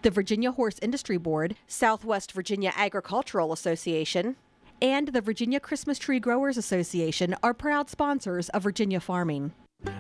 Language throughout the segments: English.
the Virginia Horse Industry Board, Southwest Virginia Agricultural Association, and the Virginia Christmas Tree Growers Association are proud sponsors of Virginia Farming.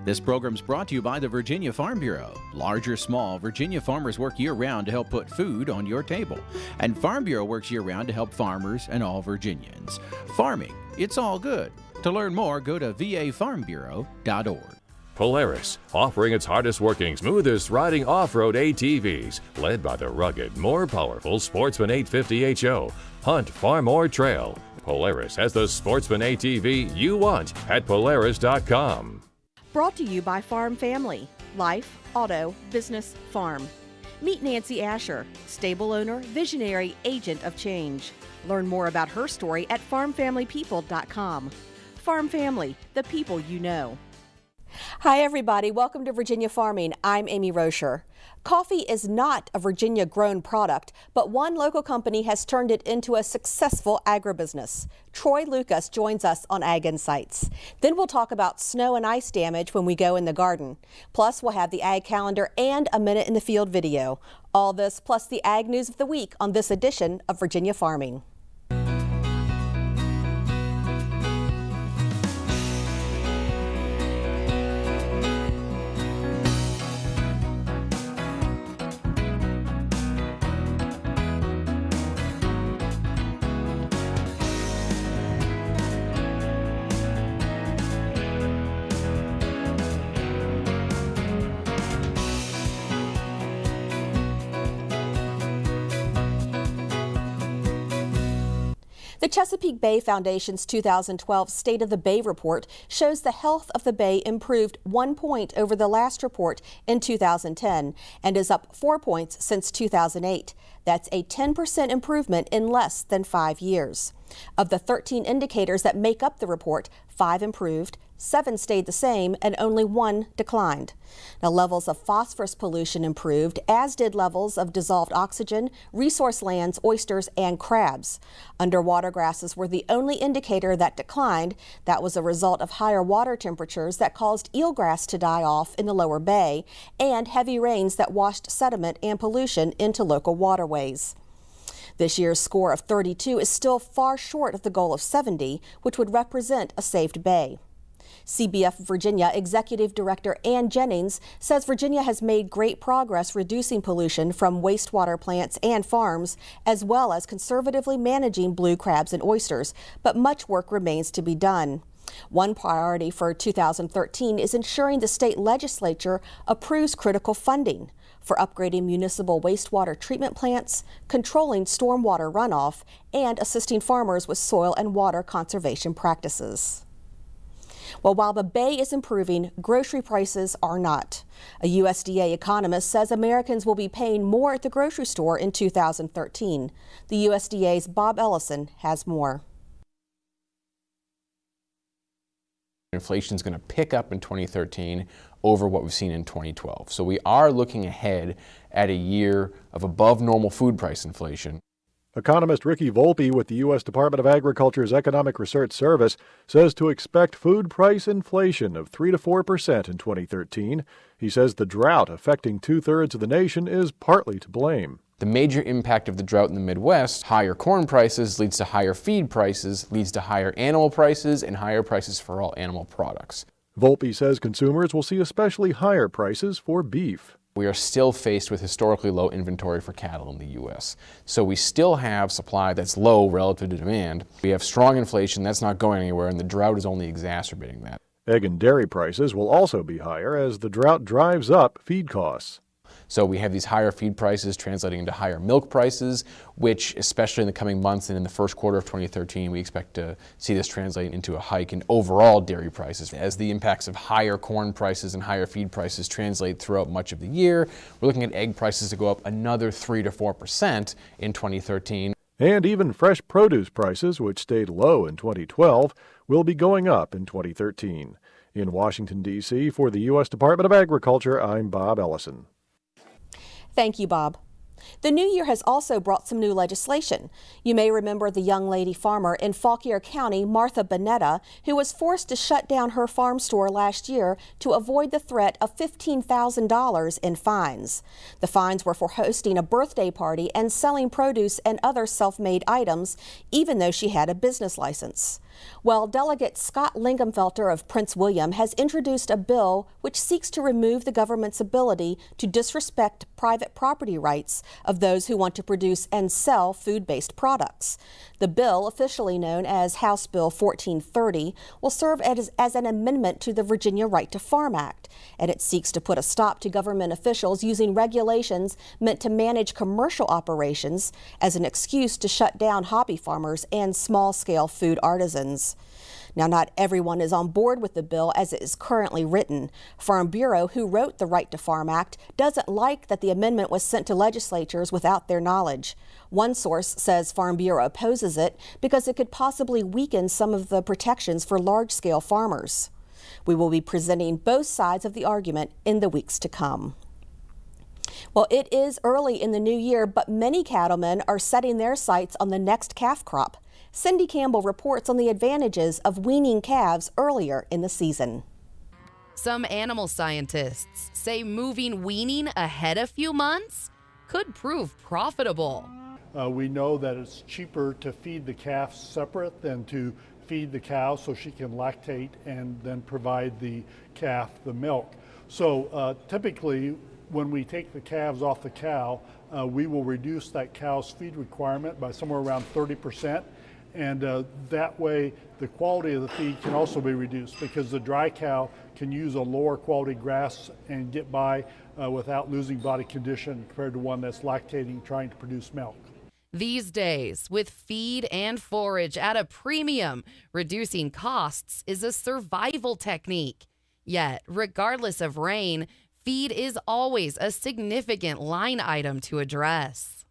This program's brought to you by the Virginia Farm Bureau. Large or small, Virginia farmers work year-round to help put food on your table. And Farm Bureau works year-round to help farmers and all Virginians. Farming, it's all good. To learn more, go to vafarmbureau.org. Polaris, offering its hardest working, smoothest riding off-road ATVs, led by the rugged, more powerful Sportsman 850 HO, Hunt, Farm, or Trail. Polaris has the Sportsman ATV you want at Polaris.com. Brought to you by Farm Family, Life, Auto, Business, Farm. Meet Nancy Asher, stable owner, visionary, agent of change. Learn more about her story at farmfamilypeople.com. Farm Family, the people you know. Hi everybody, welcome to Virginia Farming. I'm Amy Rocher. Coffee is not a Virginia-grown product, but one local company has turned it into a successful agribusiness. Troy Lucas joins us on Ag Insights. Then we'll talk about snow and ice damage when we go in the garden. Plus, we'll have the Ag Calendar and a Minute in the Field video. All this plus the Ag News of the Week on this edition of Virginia Farming. The Chesapeake Bay Foundation's 2012 State of the Bay report shows the health of the bay improved 1 point over the last report in 2010 and is up 4 points since 2008. That's a 10% improvement in less than 5 years. Of the 13 indicators that make up the report, 5 improved, 7 stayed the same, and only 1 declined. Now, levels of phosphorus pollution improved, as did levels of dissolved oxygen, resource lands, oysters, and crabs. Underwater grasses were the only indicator that declined. That was a result of higher water temperatures that caused eelgrass to die off in the lower bay, and heavy rains that washed sediment and pollution into local waterways. This year's score of 32 is still far short of the goal of 70, which would represent a saved bay. CBF Virginia Executive Director Ann Jennings says Virginia has made great progress reducing pollution from wastewater plants and farms, as well as conservatively managing blue crabs and oysters, but much work remains to be done. One priority for 2013 is ensuring the state legislature approves critical funding for upgrading municipal wastewater treatment plants, controlling stormwater runoff, and assisting farmers with soil and water conservation practices. Well, while the Bay is improving, grocery prices are not. A USDA economist says Americans will be paying more at the grocery store in 2013. The USDA's Bob Ellison has more. Inflation is going to pick up in 2013 over what we've seen in 2012. So we are looking ahead at a year of above normal food price inflation. Economist Ricky Volpe with the U.S. Department of Agriculture's Economic Research Service says to expect food price inflation of 3 to 4% in 2013. He says the drought affecting 2/3 of the nation is partly to blame. The major impact of the drought in the Midwest, higher corn prices leads to higher feed prices, leads to higher animal prices and higher prices for all animal products. Volpe says consumers will see especially higher prices for beef. We are still faced with historically low inventory for cattle in the U.S. So we still have supply that's low relative to demand. We have strong inflation that's not going anywhere, and the drought is only exacerbating that. Egg and dairy prices will also be higher as the drought drives up feed costs. So we have these higher feed prices translating into higher milk prices, which especially in the coming months and in the first quarter of 2013, we expect to see this translate into a hike in overall dairy prices. As the impacts of higher corn prices and higher feed prices translate throughout much of the year, we're looking at egg prices to go up another 3 to 4% in 2013. And even fresh produce prices, which stayed low in 2012, will be going up in 2013. In Washington, D.C., for the U.S. Department of Agriculture, I'm Bob Ellison. Thank you, Bob. The new year has also brought some new legislation. You may remember the young lady farmer in Fauquier County, Martha Bonetta, who was forced to shut down her farm store last year to avoid the threat of $15,000 in fines. The fines were for hosting a birthday party and selling produce and other self-made items, even though she had a business license. Well, Delegate Scott Lingamfelter of Prince William has introduced a bill which seeks to remove the government's ability to disrespect private property rights of those who want to produce and sell food-based products. The bill, officially known as House Bill 1430, will serve as an amendment to the Virginia Right to Farm Act, and it seeks to put a stop to government officials using regulations meant to manage commercial operations as an excuse to shut down hobby farmers and small-scale food artisans. Now, not everyone is on board with the bill as it is currently written. Farm Bureau, who wrote the Right to Farm Act, doesn't like that the amendment was sent to legislatures without their knowledge. One source says Farm Bureau opposes it because it could possibly weaken some of the protections for large-scale farmers. We will be presenting both sides of the argument in the weeks to come. Well, it is early in the new year, but many cattlemen are setting their sights on the next calf crop. Cindy Campbell reports on the advantages of weaning calves earlier in the season. Some animal scientists say moving weaning ahead a few months could prove profitable. We know that it's cheaper to feed the calf separate than to feed the cow so she can lactate and then provide the calf the milk. So typically when we take the calves off the cow, we will reduce that cow's feed requirement by somewhere around 30%. And that way the quality of the feed can also be reduced because the dry cow can use a lower quality grass and get by without losing body condition compared to one that's lactating trying to produce milk. These days, with feed and forage at a premium, reducing costs is a survival technique. Yet, regardless of rain, feed is always a significant line item to address.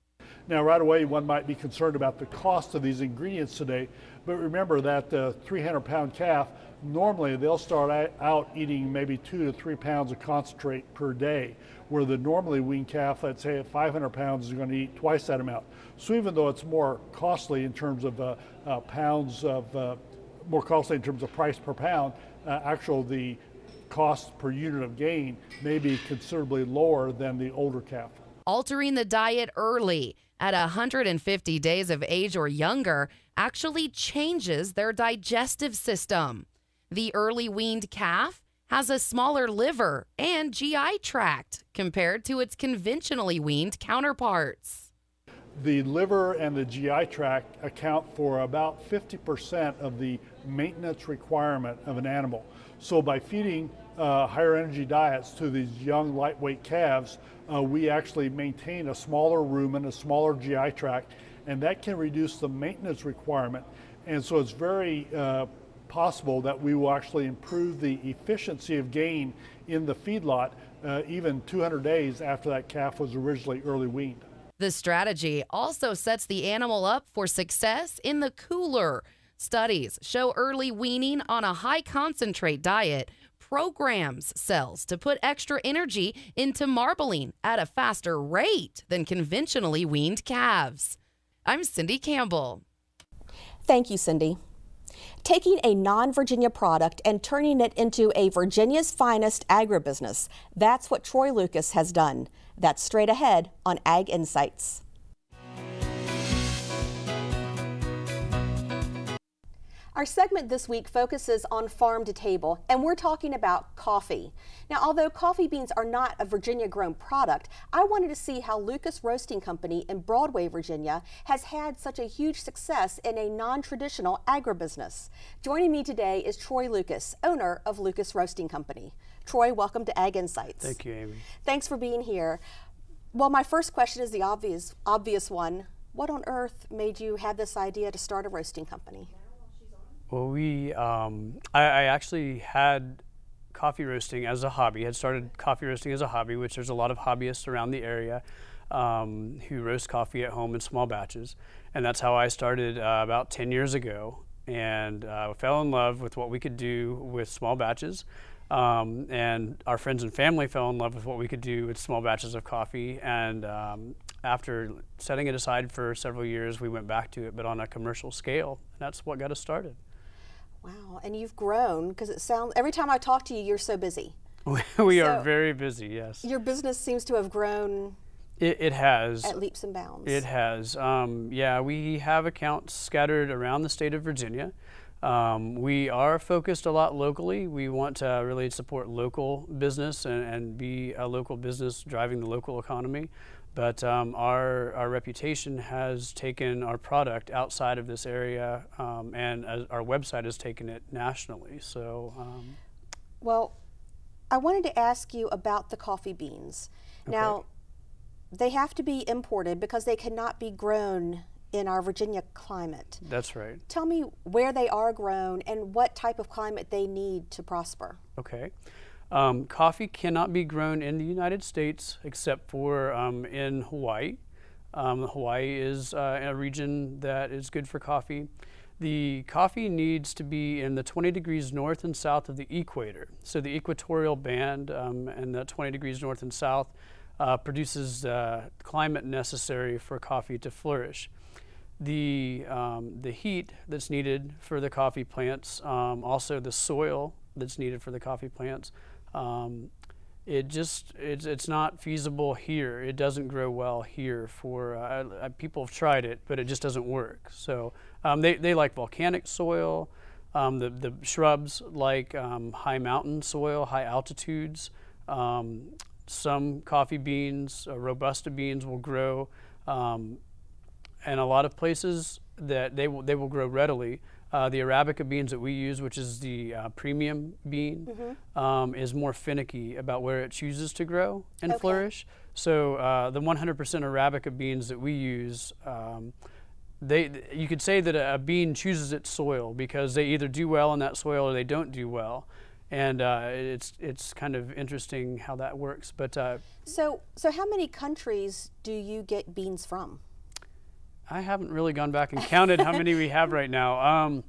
Now, right away, one might be concerned about the cost of these ingredients today, but remember that 300-pound calf, normally they'll start out eating maybe 2 to 3 pounds of concentrate per day, where the normally weaned calf, let's say at 500 pounds, is going to eat twice that amount. So even though it's more costly in terms of more costly in terms of price per pound, the cost per unit of gain may be considerably lower than the older calf. Altering the diet early at 150 days of age or younger actually changes their digestive system. The early weaned calf has a smaller liver and GI tract compared to its conventionally weaned counterparts. The liver and the GI tract account for about 50% of the maintenance requirement of an animal. So by feeding higher energy diets to these young lightweight calves, we actually maintain a smaller rumen, a smaller GI tract, and that can reduce the maintenance requirement. And so it's very possible that we will actually improve the efficiency of gain in the feedlot even 200 days after that calf was originally early weaned. The strategy also sets the animal up for success in the cooler. Studies show early weaning on a high concentrate diet programs cells to put extra energy into marbling at a faster rate than conventionally weaned calves. I'm Cindy Campbell. Thank you, Cindy. Taking a non-Virginia product and turning it into a Virginia's finest agribusiness, that's what Troy Lucas has done. That's straight ahead on Ag Insights. Our segment this week focuses on farm to table, and we're talking about coffee. Now, although coffee beans are not a Virginia-grown product, I wanted to see how Lucas Roasting Company in Broadway, Virginia, has had such a huge success in a non-traditional agribusiness. Joining me today is Troy Lucas, owner of Lucas Roasting Company. Troy, welcome to Ag Insights. Thank you, Amy. Thanks for being here. Well, my first question is the obvious one. What on earth made you have this idea to start a roasting company? Well, I actually had coffee roasting as a hobby. Had started coffee roasting as a hobby, which there's a lot of hobbyists around the area who roast coffee at home in small batches. And that's how I started about 10 years ago, and fell in love with what we could do with small batches. And our friends and family fell in love with what we could do with small batches of coffee. And after setting it aside for several years, we went back to it, but on a commercial scale. And that's what got us started. Wow, and you've grown, because it sounds, every time I talk to you, you're so busy. We are very busy, yes. Your business seems to have grown. It has. At leaps and bounds. It has. Yeah, we have accounts scattered around the state of Virginia. We are focused a lot locally. We want to really support local business and be a local business driving the local economy. But our reputation has taken our product outside of this area, and our website has taken it nationally. So, well, I wanted to ask you about the coffee beans. Okay. Now, they have to be imported because they cannot be grown in our Virginia climate. That's right. Tell me where they are grown and what type of climate they need to prosper. Okay. Coffee cannot be grown in the United States except for in Hawaii. Hawaii is a region that is good for coffee. The coffee needs to be in the 20 degrees north and south of the equator. So the equatorial band and the 20 degrees north and south produces the climate necessary for coffee to flourish. The heat that's needed for the coffee plants, also the soil that's needed for the coffee plants, it's not feasible here. It doesn't grow well here for people have tried it, but it just doesn't work. So they like volcanic soil. The shrubs like high mountain soil, high altitudes. Some coffee beans, Robusta beans will grow, and a lot of places that they will grow readily. The Arabica beans that we use, which is the premium bean, is more finicky about where it chooses to grow and flourish. So the 100% Arabica beans that we use, you could say that a bean chooses its soil because they either do well in that soil or they don't do well. And it's kind of interesting how that works. But so how many countries do you get beans from? I haven't really gone back and counted how many we have right now.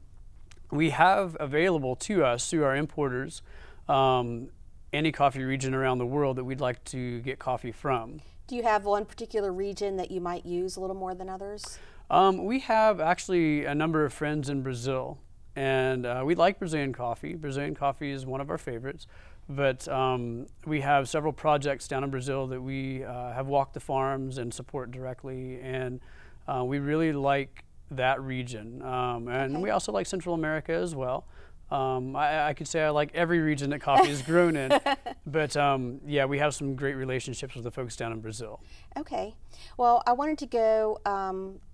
We have available to us through our importers any coffee region around the world that we'd like to get coffee from. Do you have one particular region that you might use a little more than others? We have actually a number of friends in Brazil, and we like Brazilian coffee. Brazilian coffee is one of our favorites. But we have several projects down in Brazil that we have walked the farms and support directly, and we really like that region. And we also like Central America as well. I could say I like every region that coffee is grown in, but yeah, we have some great relationships with the folks down in Brazil. Okay. Well, I wanted to go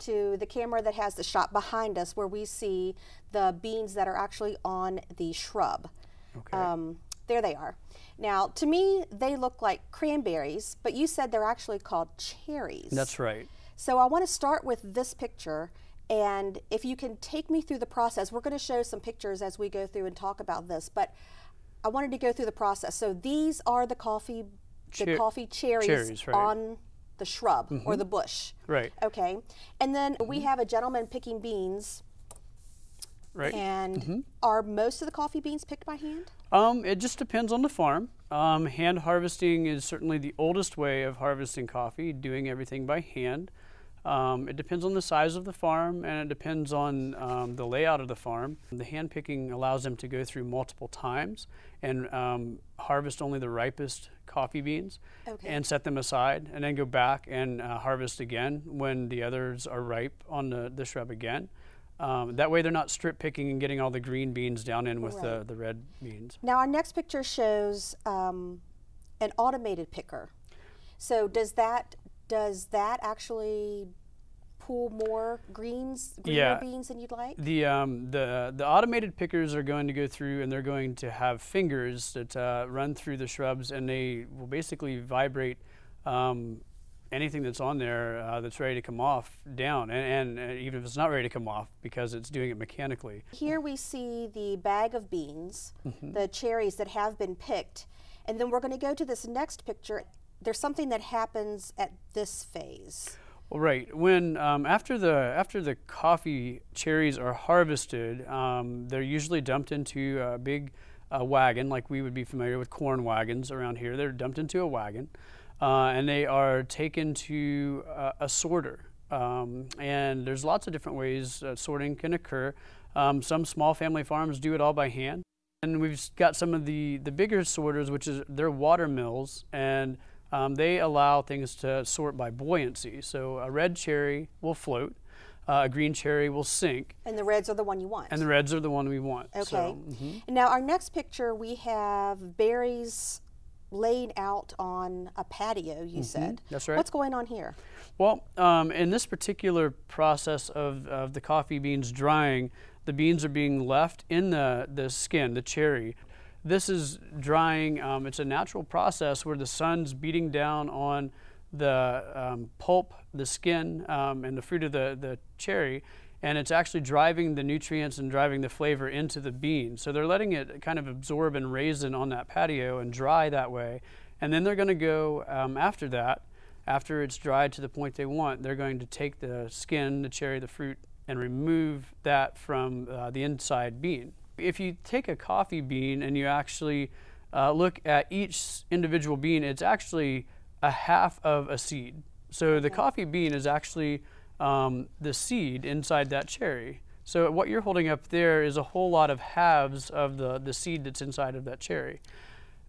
to the camera that has the shot behind us where we see the beans that are actually on the shrub. Okay. There they are. Now, to me, they look like cranberries, but you said they're actually called cherries. That's right. So I want to start with this picture, and if you can take me through the process. We're going to show some pictures as we go through and talk about this, but I wanted to go through the process. So these are the coffee cherries right. on the shrub or the bush. Right. Okay. And then we have a gentleman picking beans. Right. And are most of the coffee beans picked by hand? It just depends on the farm. Hand harvesting is certainly the oldest way of harvesting coffee, doing everything by hand. It depends on the size of the farm, and it depends on the layout of the farm. The hand picking allows them to go through multiple times and harvest only the ripest coffee beans and set them aside, and then go back and harvest again when the others are ripe on the shrub again. That way they're not strip picking and getting all the green beans down in with the red beans. Now our next picture shows an automated picker. So does that actually pull more greener beans than you'd like? The automated pickers are going to go through, and they're going to have fingers that run through the shrubs, and they will basically vibrate anything that's on there that's ready to come off down, and even if it's not ready to come off, because it's doing it mechanically. Here we see the bag of beans, the cherries that have been picked, and then we're going to go to this next picture. There's something that happens at this phase. Well, right. When after the coffee cherries are harvested, they're usually dumped into a big wagon, like we would be familiar with corn wagons around here. They're dumped into a wagon. and they are taken to a sorter. And there's lots of different ways sorting can occur. Some small family farms do it all by hand. And we've got some of the bigger sorters, which is they're water mills, and they allow things to sort by buoyancy. So a red cherry will float, a green cherry will sink. And the reds are the one you want. And the reds are the one we want. Okay. So, And now our next picture, we have berries laid out on a patio, you said. That's right. What's going on here? Well, in this particular process of the coffee beans drying, the beans are being left in the skin, the cherry. This is drying. It's a natural process where the sun's beating down on the pulp, the skin, and the fruit of the cherry, and it's actually driving the nutrients and driving the flavor into the bean. So they're letting it kind of absorb and raisin on that patio and dry that way. And then they're going to go after that, after it's dried to the point they want, they're going to take the skin, the cherry, the fruit, and remove that from the inside bean. If you take a coffee bean and you actually look at each individual bean, it's actually a half of a seed. So the coffee bean is actually the seed inside that cherry. So what you're holding up there is a whole lot of halves of the seed that's inside of that cherry.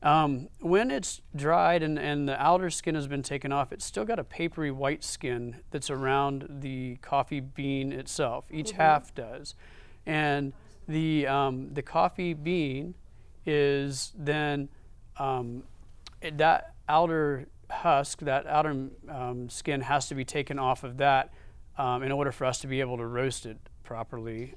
When it's dried and the outer skin has been taken off, it's still got a papery white skin that's around the coffee bean itself. Each half does. And the coffee bean is then, that outer husk, that outer skin has to be taken off of that in order for us to be able to roast it properly.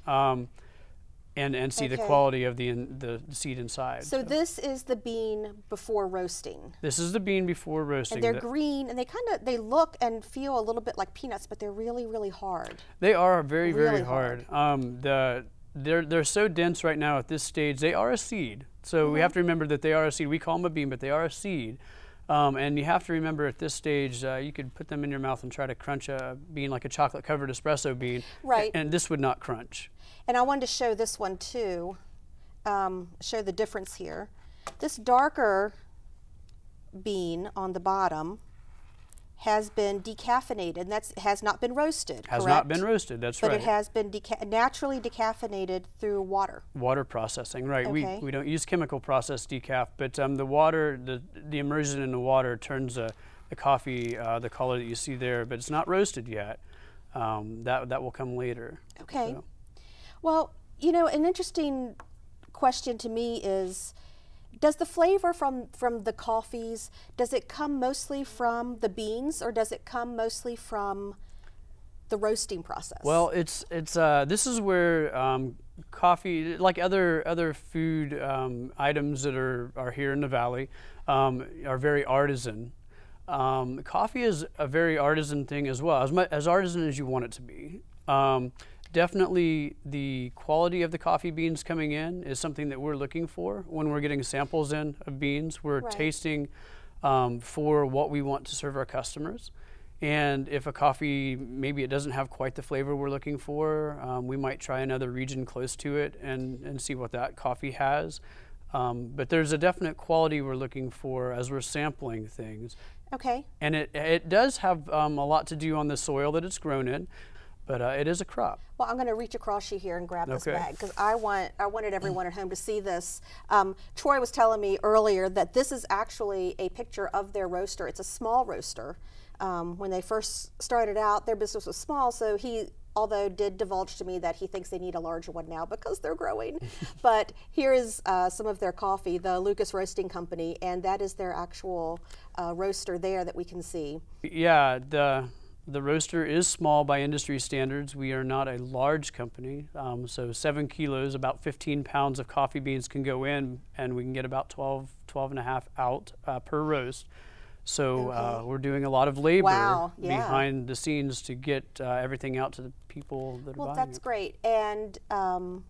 And see the quality of the seed inside. So this is the bean before roasting. This is the bean before roasting. And they're green, and they look and feel a little bit like peanuts, but they're really, really hard. They are very, really very hard. They're so dense right now at this stage. They are a seed. So we have to remember that they are a seed. We call them a bean, but they are a seed. And you have to remember at this stage, you could put them in your mouth and try to crunch a bean like a chocolate-covered espresso bean. Right. And this would not crunch. And I wanted to show this one too, show the difference here. This darker bean on the bottom has been decaffeinated, and that has not been roasted, Has correct? not been roasted, that's right. But it has been naturally decaffeinated through water. Water processing, right. Okay. We don't use chemical process decaf, but the water, the immersion in the water turns the coffee the color that you see there, but it's not roasted yet. That will come later. Okay. So. Well, you know, an interesting question to me is, does the flavor from the coffees, does it come mostly from the beans, or does it come mostly from the roasting process? Well, this is where coffee, like other food items that are here in the valley, are very artisan. Coffee is a very artisan thing as well, as artisan as you want it to be. Definitely the quality of the coffee beans coming in is something that we're looking for when we're getting samples in of beans. We're tasting for what we want to serve our customers. And if a coffee, maybe it doesn't have quite the flavor we're looking for, we might try another region close to it and see what that coffee has. But there's a definite quality we're looking for as we're sampling things. Okay. And it does have a lot to do on the soil that it's grown in. But it is a crop. Well, I'm going to reach across you here and grab this bag because I wanted everyone at home to see this. Troy was telling me earlier that this is actually a picture of their roaster. It's a small roaster. When they first started out, their business was small, so he, although did divulge to me that he thinks they need a larger one now because they're growing. But here is some of their coffee, the Lucas Roasting Company, and that is their actual roaster there that we can see. Yeah, the roaster is small by industry standards. We are not a large company, so 7 kilos, about 15 pounds of coffee beans can go in, and we can get about 12 and a half out per roast. So we're doing a lot of labor behind the scenes to get everything out to the people that are buying it. Well, that's great. And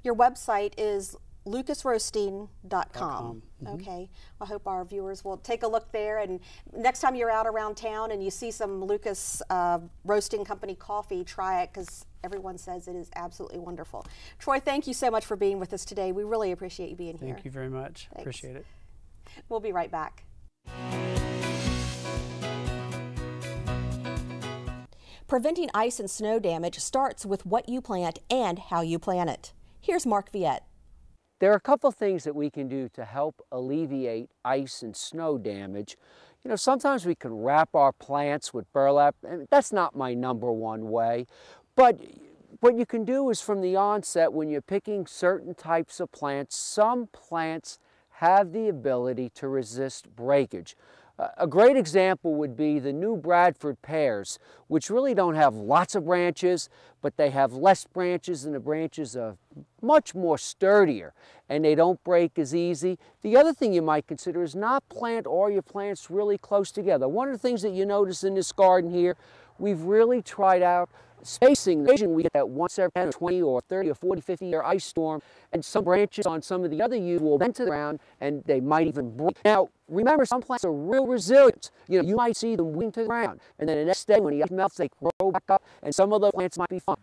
your website is lucasroasting.com. Okay. I hope our viewers will take a look there, and next time you're out around town and you see some Lucas Roasting Company coffee, try it because everyone says it is absolutely wonderful. Troy, thank you so much for being with us today. We really appreciate you being here. Thank you very much. Thanks. Appreciate it. We'll be right back. Preventing ice and snow damage starts with what you plant and how you plant it. Here's Mark Viette. There are a couple things that we can do to help alleviate ice and snow damage. You know, sometimes we can wrap our plants with burlap, and that's not my #1 way. But what you can do is from the onset, when you're picking certain types of plants, some plants have the ability to resist breakage. A great example would be the New Bradford pears, which really don't have lots of branches, but they have less branches and the branches are much more sturdier and they don't break as easy. The other thing you might consider is not plant all your plants really close together. One of the things that you notice in this garden here, we've really tried out spacing. We get that once every 10 or 20 or 30 or 40, 50 year ice storm, and some branches on some of the other yews will bend to the ground and they might even break. Now, remember, some plants are real resilient. You know, you might see them wing to the ground, and then the next day when the ice melts, they grow back up, and some of the plants might be fine.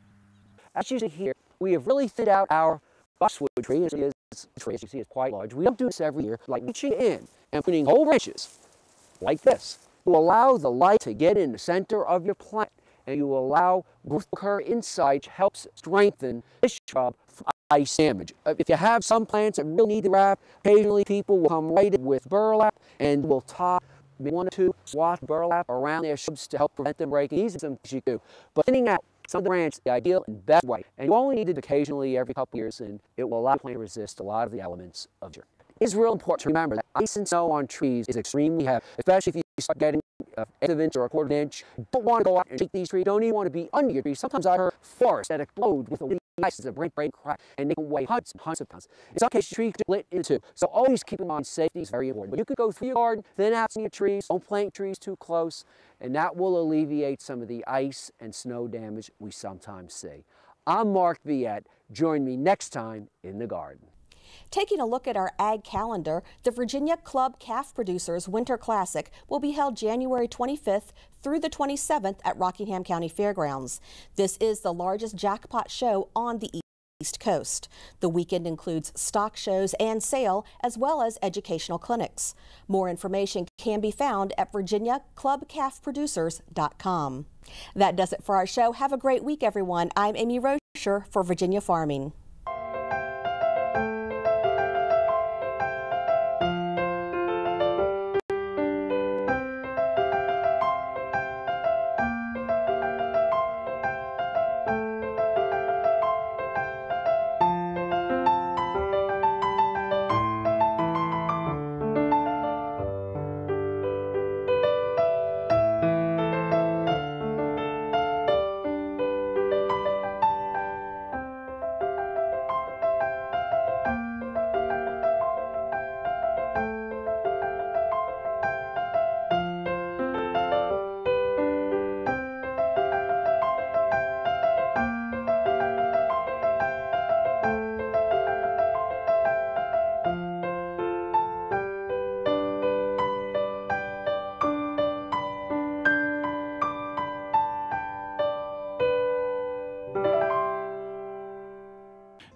As you see here, we have really thinned out our boxwood tree. As you see, it's quite large. We don't do this every year, like reaching in and putting whole branches like this to allow the light to get in the center of your plant, and you allow growth to occur inside, which helps strengthen this shrub from ice damage. If you have some plants that really need the wrap, occasionally people will come right in with burlap and will tie maybe 1 or 2 swaths of burlap around their shrubs to help prevent them breaking. These are some things you do. But thinning out some of the branches, the ideal and best way, and you only need it occasionally every couple of years, and it will allow the plant to resist a lot of the elements of your. It's real important to remember that ice and snow on trees is extremely heavy, especially if you start getting an 1/8 inch or a 1/4 inch. You don't want to go out and take these trees. You don't even want to be under your trees. Sometimes I heard forests that explode with a ice as a break crack, and they can weigh hundreds and hundreds of pounds. In some cases, trees can split into two. So always keep in mind safety is very important. But you could go through your garden, thin out some of your trees, don't plant trees too close, and that will alleviate some of the ice and snow damage we sometimes see. I'm Mark Viette. Join me next time in the garden. Taking a look at our ag calendar, the Virginia Club Calf Producers Winter Classic will be held January 25th through the 27th at Rockingham County Fairgrounds. This is the largest jackpot show on the East Coast. The weekend includes stock shows and sale, as well as educational clinics. More information can be found at virginiaclubcalfproducers.com. That does it for our show. Have a great week, everyone. I'm Amy Rocher for Virginia Farming.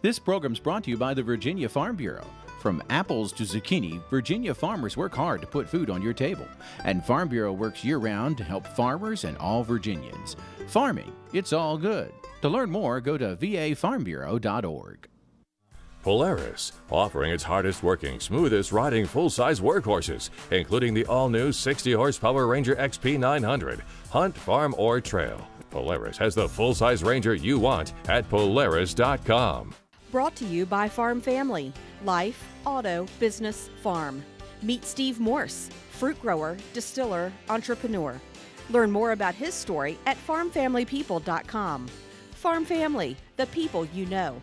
This program's brought to you by the Virginia Farm Bureau. From apples to zucchini, Virginia farmers work hard to put food on your table. And Farm Bureau works year-round to help farmers and all Virginians. Farming, it's all good. To learn more, go to vafarmbureau.org. Polaris, offering its hardest working, smoothest riding full-size workhorses, including the all-new 60-horsepower Ranger XP 900. Hunt, farm, or trail. Polaris has the full-size Ranger you want at Polaris.com. Brought to you by Farm Family. Life, auto, business, farm. Meet Steve Morse, fruit grower, distiller, entrepreneur. Learn more about his story at farmfamilypeople.com. Farm Family, the people you know.